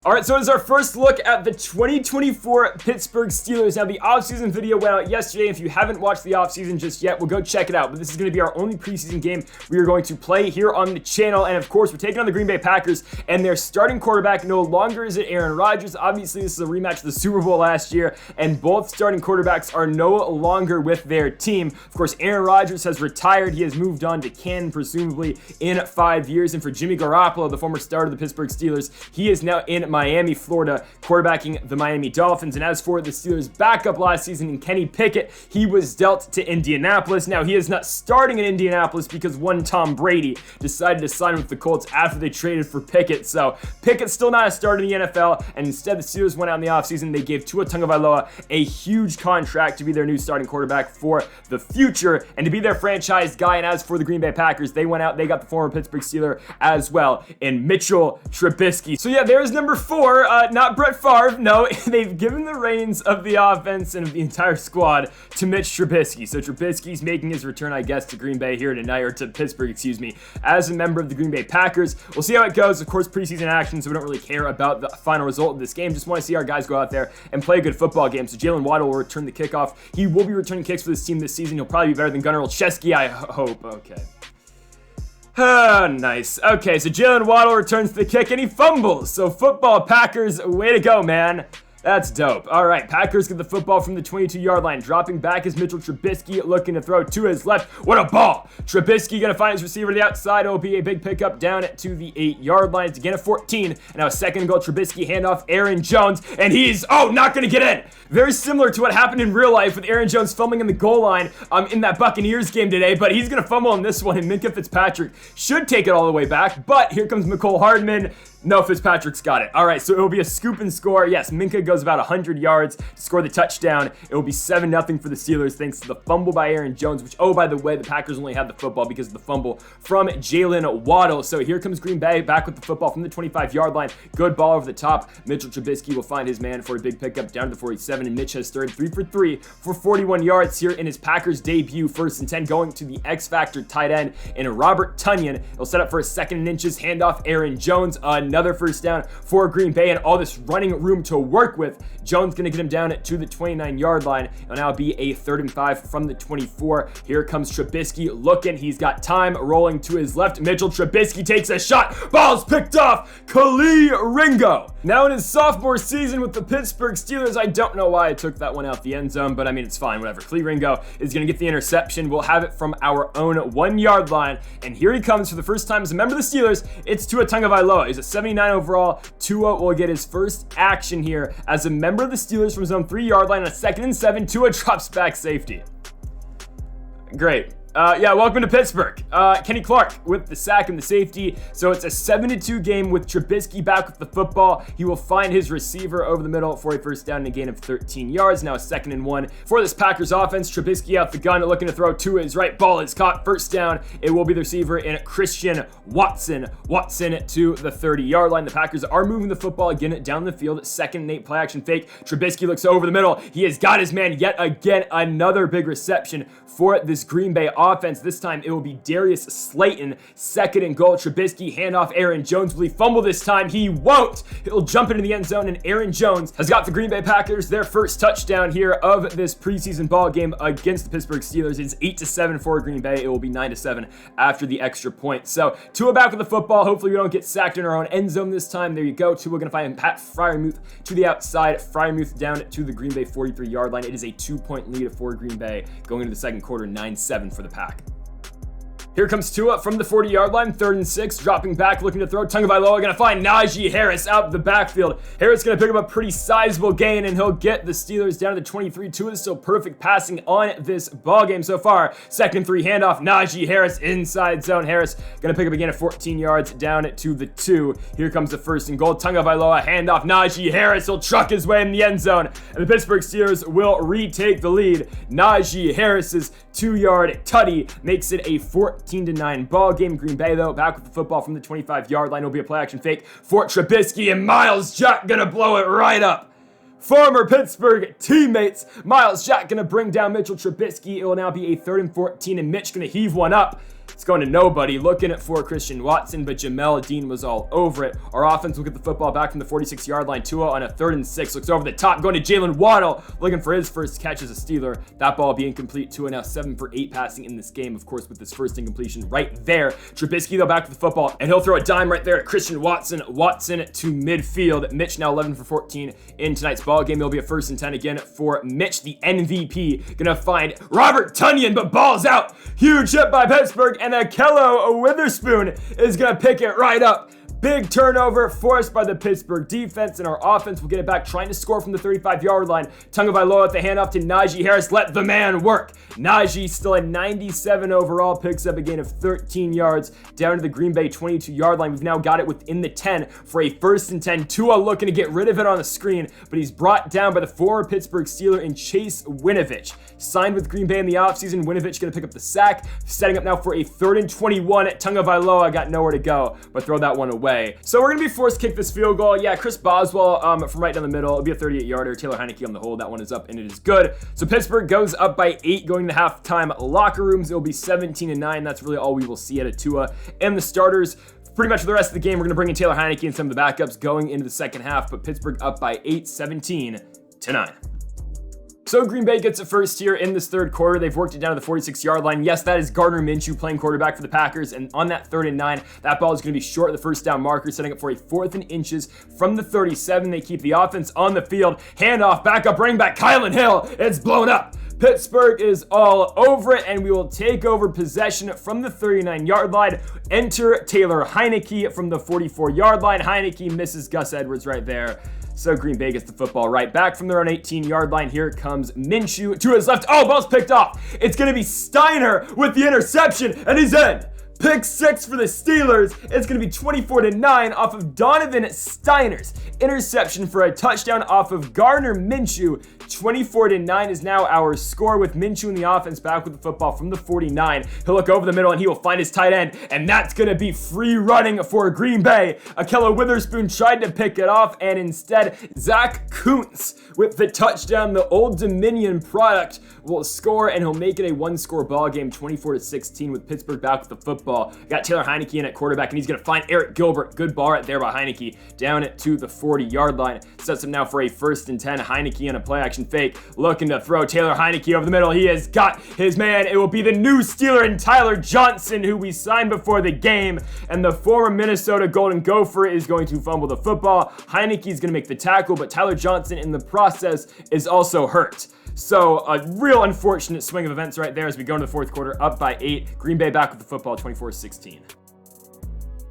All right, so it's our first look at the 2024 Pittsburgh Steelers. Now, the offseason video went out yesterday. If you haven't watched the offseason just yet, well, go check it out. But this is going to be our only preseason game we are going to play here on the channel. And, of course, we're taking on the Green Bay Packers, and their starting quarterback no longer is it Aaron Rodgers. Obviously, this is a rematch of the Super Bowl last year, and both starting quarterbacks are no longer with their team. Of course, Aaron Rodgers has retired. He has moved on to Canton, presumably, in 5 years. And for Jimmy Garoppolo, the former starter of the Pittsburgh Steelers, he is now in Miami, Florida, quarterbacking the Miami Dolphins. And as for the Steelers' backup last season in Kenny Pickett, he was dealt to Indianapolis. Now, he is not starting in Indianapolis because one Tom Brady decided to sign with the Colts after they traded for Pickett. So Pickett's still not a starter in the NFL, and instead the Steelers went out in the offseason. They gave Tua Tagovailoa a huge contract to be their new starting quarterback for the future and to be their franchise guy. And as for the Green Bay Packers, they went out, they got the former Pittsburgh Steeler as well in Mitchell Trubisky. So yeah, there's number 4. Not Brett Favre. No, they've given the reins of the offense and of the entire squad to Mitch Trubisky. So Trubisky's making his return, I guess, to Green Bay here tonight, or to Pittsburgh, excuse me, as a member of the Green Bay Packers. We'll see how it goes. Of course, preseason action, so we don't really care about the final result of this game. Just want to see our guys go out there and play a good football game. So Jalen Waddle will return the kickoff. He will be returning kicks for this team this season. He'll probably be better than Gunnar Olszewski, I hope. Okay. Oh, nice. Okay, so Jalen Waddle returns the kick and he fumbles. So football, Packers, way to go, man. That's dope. All right, Packers get the football from the 22-yard line. Dropping back is Mitchell Trubisky, looking to throw to his left. What a ball! Trubisky going to find his receiver to the outside. It will be a big pickup down to the 8-yard line. It's again a 14. And now a second goal. Trubisky handoff Aaron Jones, and he's, not going to get in. Very similar to what happened in real life with Aaron Jones fumbling in the goal line in that Buccaneers game today, but he's going to fumble in this one, and Minkah Fitzpatrick should take it all the way back, but here comes McCole Hardman. No, Fitzpatrick's got it. All right, so it will be a scoop and score. Yes, Minkah goes about 100 yards to score the touchdown. It will be 7-0 for the Steelers thanks to the fumble by Aaron Jones, which, by the way, the Packers only had the football because of the fumble from Jalen Waddle. So here comes Green Bay back with the football from the 25-yard line. Good ball over the top. Mitchell Trubisky will find his man for a big pickup down to the 47, and Mitch has third 3 for 3 for 41 yards here in his Packers debut. 1st and 10 going to the X-Factor tight end in Robert Tonyan. He'll set up for a 2nd and inches, handoff Aaron Jones. Another first down for Green Bay and all this running room to work with. Jones going to get him down to the 29-yard line. It'll now be a 3rd and 5 from the 24. Here comes Trubisky looking. He's got time rolling to his left. Mitchell Trubisky takes a shot. Ball's picked off. Kali Ringo. Now in his sophomore season with the Pittsburgh Steelers, I don't know why I took that one out the end zone, but I mean, it's fine, whatever. Kali Ringo is going to get the interception. We'll have it from our own 1-yard line. And here he comes for the first time as a member of the Steelers. It's Tua Tagovailoa. He's a 79 overall. Tua will get his first action here as a member of the Steelers from his own 3-yard line on a 2nd and 7. Tua drops back safety. Great. Welcome to Pittsburgh. Kenny Clark with the sack and the safety. So it's a 7-2 game with Trubisky back with the football. He will find his receiver over the middle for a first down and a gain of 13 yards. Now a 2nd and 1 for this Packers offense. Trubisky out the gun, looking to throw to his right. Ball is caught. First down. It will be the receiver in Christian Watson. Watson to the 30-yard line. The Packers are moving the football again down the field. 2nd and 8 play action fake. Trubisky looks over the middle. He has got his man yet again. Another big reception for this Green Bay offense. This time it will be Darius Slayton. 2nd and goal. Trubisky handoff Aaron Jones. Will he fumble this time? He won't. He'll jump into the end zone, and Aaron Jones has got the Green Bay Packers their first touchdown here of this preseason ball game against the Pittsburgh Steelers. It's 8-7 for Green Bay. It will be 9-7 after the extra point. So Tua back with the football. Hopefully we don't get sacked in our own end zone this time. There you go. Tua gonna find Pat Freiermuth to the outside. Freiermuth down to the Green Bay 43-yard line. It is a 2-point lead for Green Bay going into the second quarter. 9-7 for the Pack. Here comes Tua from the 40-yard line, 3rd and 6, dropping back, looking to throw. Tagovailoa going to find Najee Harris out the backfield. Harris going to pick up a pretty sizable gain, and he'll get the Steelers down to the 23. Tua is still perfect passing on this ball game so far. 2nd 3 handoff, Najee Harris inside zone. Harris going to pick up again at 14 yards down to the 2. Here comes the 1st and goal. Tagovailoa handoff, Najee Harris. He'll truck his way in the end zone, and the Pittsburgh Steelers will retake the lead. Najee Harris's 2-yard tutty makes it a 14-9 ball game. Green Bay, though, back with the football from the 25-yard line. Will be a play action fake for Trubisky, and Miles Jack gonna blow it right up. Former Pittsburgh teammates. Miles Jack gonna bring down Mitchell Trubisky. It will now be a 3rd and 14, and Mitch gonna heave one up. It's going to nobody. Looking for Christian Watson, but Jamel Dean was all over it. Our offense will get the football back from the 46-yard line. Tua on a 3rd and 6. Looks over the top, going to Jalen Waddle, looking for his first catch as a Steeler. That ball being complete. Tua now 7 for 8 passing in this game, of course, with this first incompletion right there. Trubisky, though, back to the football, and he'll throw a dime right there at Christian Watson. Watson to midfield. Mitch now 11 for 14 in tonight's ball game. It'll be a 1st and 10 again for Mitch, the MVP. Gonna find Robert Tonyan, but ball's out. Huge hit by Pittsburgh, and Akello Witherspoon is gonna pick it right up. Big turnover forced by the Pittsburgh defense, and our offense will get it back, trying to score from the 35-yard line. Tagovailoa at the handoff to Najee Harris. Let the man work. Najee still at 97 overall, picks up a gain of 13 yards down to the Green Bay 22-yard line. We've now got it within the 10 for a 1st and 10. Tua looking to get rid of it on the screen, but he's brought down by the former Pittsburgh Steeler in Chase Winovich. Signed with Green Bay in the offseason. Winovich going to pick up the sack, setting up now for a 3rd and 21. Tagovailoa got nowhere to go, but throw that one away. So we're going to be forced to kick this field goal. Yeah, Chris Boswell from right down the middle. It'll be a 38-yarder. Taylor Heineke on the hold. That one is up, and it is good. So Pittsburgh goes up by 8 going to halftime locker rooms. It'll be 17-9. That's really all we will see out of Tua and the starters. Pretty much for the rest of the game, we're going to bring in Taylor Heineke and some of the backups going into the second half, but Pittsburgh up by 8, 17-9. So Green Bay gets it first here in this third quarter. They've worked it down to the 46-yard line. Yes, that is Gardner Minshew playing quarterback for the Packers. And on that 3rd and 9, that ball is going to be short of the first down marker, setting up for a 4th and inches from the 37. They keep the offense on the field. Handoff, back up, bring back Kylan Hill. It's blown up. Pittsburgh is all over it, and we will take over possession from the 39-yard line. Enter Taylor Heineke from the 44-yard line. Heineke misses Gus Edwards right there. So Green Bay gets the football right back from their own 18-yard line. Here comes Minshew to his left. Oh, ball's picked off. It's going to be Steiner with the interception, and he's in. Pick 6 for the Steelers. It's going to be 24-9 off of Donovan Steiner's interception for a touchdown off of Gardner Minshew. 24-9 is now our score, with Minshew in the offense back with the football from the 49. He'll look over the middle and he will find his tight end, and that's going to be free running for Green Bay. Akello Witherspoon tried to pick it off, and instead Zach Kuntz with the touchdown. The Old Dominion product will score, and he'll make it a 1-score ball game, 24-16, with Pittsburgh back with the football. Got Taylor Heineke in at quarterback, and he's going to find Eric Gilbert. Good ball right there by Heineke down to the 40-yard line. Sets him now for a 1st and 10. Heineke in a play action fake, looking to throw. Taylor Heineke over the middle. He has got his man. It will be the new Steeler and Tyler Johnson, who we signed before the game, and the former Minnesota Golden Gopher is going to fumble the football. Heineke is going to make the tackle, but Tyler Johnson in the process is also hurt. So a real unfortunate swing of events right there as we go into the fourth quarter, up by 8. Green Bay back with the football, 24-16.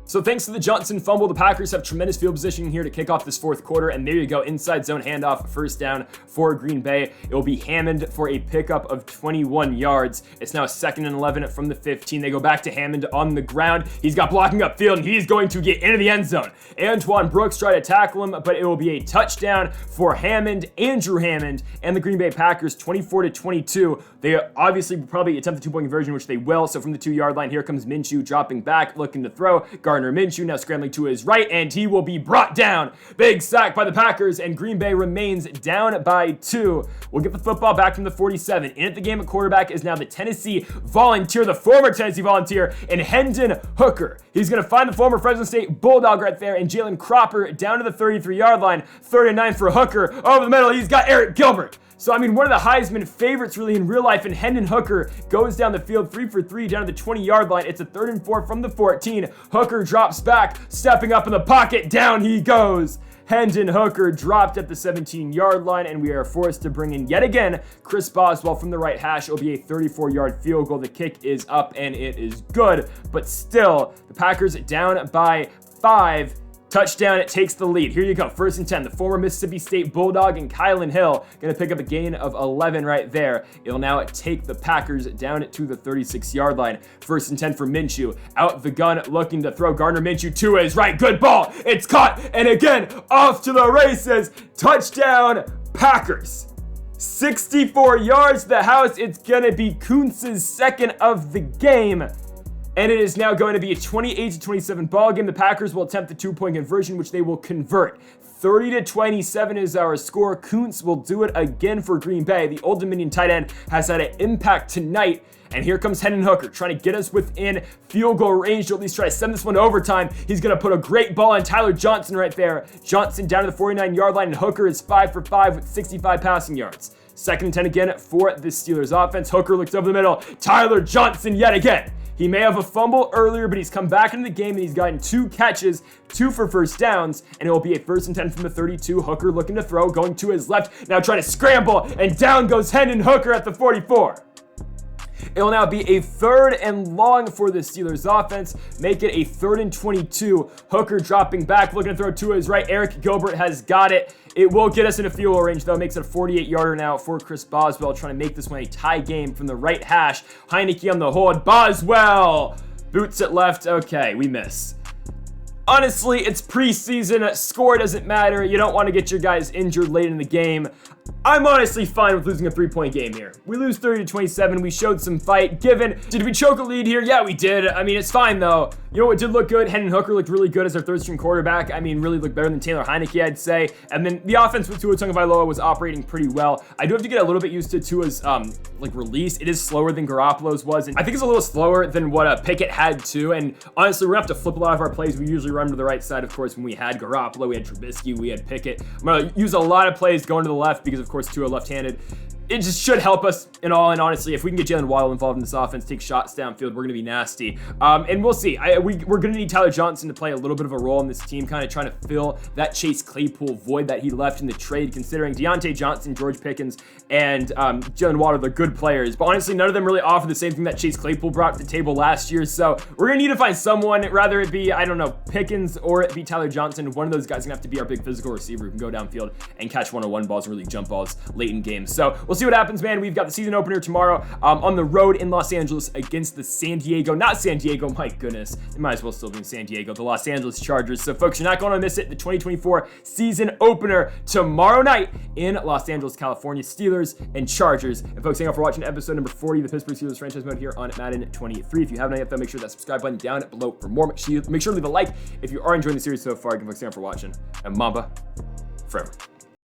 So thanks to the Johnson fumble, the Packers have tremendous field position here to kick off this fourth quarter, and there you go, inside zone handoff, 1st down for Green Bay. It will be Hammond for a pickup of 21 yards. It's now 2nd and 11 from the 15. They go back to Hammond on the ground. He's got blocking upfield, and he's going to get into the end zone. Antoine Brooks tried to tackle him, but it will be a touchdown for Hammond, Andrew Hammond, and the Green Bay Packers, 24-22. They obviously will probably attempt the 2-point conversion, which they will. So from the 2-yard line, here comes Minshew dropping back, looking to throw. Gardner Minshew now scrambling to his right, and he will be brought down. Big sack by the Packers, and Green Bay remains down by 2. We'll get the football back from the 47. In at the game at quarterback is now the Tennessee Volunteer, the former Tennessee Volunteer, and Hendon Hooker. He's going to find the former Fresno State Bulldog right there, and Jalen Cropper down to the 33-yard line. 3rd and 9 for Hooker. Over the middle, he's got Eric Gilbert. So, I mean, one of the Heisman favorites really in real life, and Hendon Hooker goes down the field 3 for 3 down to the 20-yard line. It's a 3rd and 4 from the 14. Hooker drops back, stepping up in the pocket. Down he goes. Hendon Hooker dropped at the 17-yard line, and we are forced to bring in yet again Chris Boswell from the right hash. It'll be a 34-yard field goal. The kick is up, and it is good. But still, the Packers down by 5. Touchdown, it takes the lead. Here you go, 1st and 10. The former Mississippi State Bulldog and Kylan Hill going to pick up a gain of 11 right there. It'll now take the Packers down to the 36-yard line. 1st and 10 for Minshew. Out the gun, looking to throw. Gardner Minshew to his right. Good ball. It's caught. And again, off to the races. Touchdown, Packers. 64 yards to the house. It's going to be Kuntz's 2nd of the game. And it is now going to be a 28-27 ball game. The Packers will attempt the 2-point conversion, which they will convert. 30-27 is our score. Kuntz will do it again for Green Bay. The Old Dominion tight end has had an impact tonight. And here comes Hendon Hooker trying to get us within field goal range to at least try to send this one to overtime. He's going to put a great ball on Tyler Johnson right there. Johnson down to the 49-yard line, and Hooker is 5 for 5 with 65 passing yards. 2nd and 10 again for the Steelers offense. Hooker looks over the middle. Tyler Johnson yet again. He may have a fumble earlier, but he's come back into the game and he's gotten 2 catches, 2 for first downs, and it will be a 1st and 10 from the 32. Hooker looking to throw, going to his left, now trying to scramble, and down goes Hendon Hooker at the 44. It will now be a 3rd and long for the Steelers offense. Make it a 3rd and 22. Hooker dropping back, looking to throw to his right. Eric Gilbert has got it. It will get us into field goal range, though. Makes it a 48-yarder now for Chris Boswell, trying to make this one a tie game from the right hash. Heineke on the hold. Boswell boots it left. Okay, we miss. Honestly, it's preseason. Score doesn't matter. You don't want to get your guys injured late in the game. I'm honestly fine with losing a 3-point game here. We lose 30-27. We showed some fight. Did we choke a lead here? Yeah, we did. I mean, it's fine, though. You know what did look good? Hendon Hooker looked really good as our 3rd-string quarterback. I mean, really looked better than Taylor Heineke, I'd say. And then the offense with Tua Tagovailoa was operating pretty well. I do have to get a little bit used to Tua's release. It is slower than Garoppolo's was, and I think it's a little slower than what Pickett had too. And honestly, we're gonna have to flip a lot of our plays. We usually run to the right side, of course. When we had Garoppolo, we had Trubisky, we had Pickett. I'm gonna use a lot of plays going to the left because, of course, Tua left-handed. It just should help us in all, and honestly, if we can get Jalen Waddle involved in this offense, take shots downfield, we're going to be nasty. And we'll see. We're going to need Tyler Johnson to play a little bit of a role in this team, kind of trying to fill that Chase Claypool void that he left in the trade, considering Deontay Johnson, George Pickens, and Jalen Waddle are good players. But honestly, none of them really offer the same thing that Chase Claypool brought to the table last year. So we're going to need to find someone, rather it be, I don't know, Pickens or it be Tyler Johnson. One of those guys is going to have to be our big physical receiver who can go downfield and catch one-on-one balls and really jump balls late in games. So we'll see what happens, man. We've got the season opener tomorrow on the road in Los Angeles against the not San Diego, my goodness. It might as well still be in San Diego, the Los Angeles Chargers. So, folks, you're not going to miss it. The 2024 season opener tomorrow night in Los Angeles, California. Steelers and Chargers. And, folks, thank you all for watching episode number 40 of the Pittsburgh Steelers franchise mode here on Madden 23. If you haven't yet, though, make sure that subscribe button down below for more. Make sure to leave a like if you are enjoying the series so far. Thank you for watching. And Mamba forever.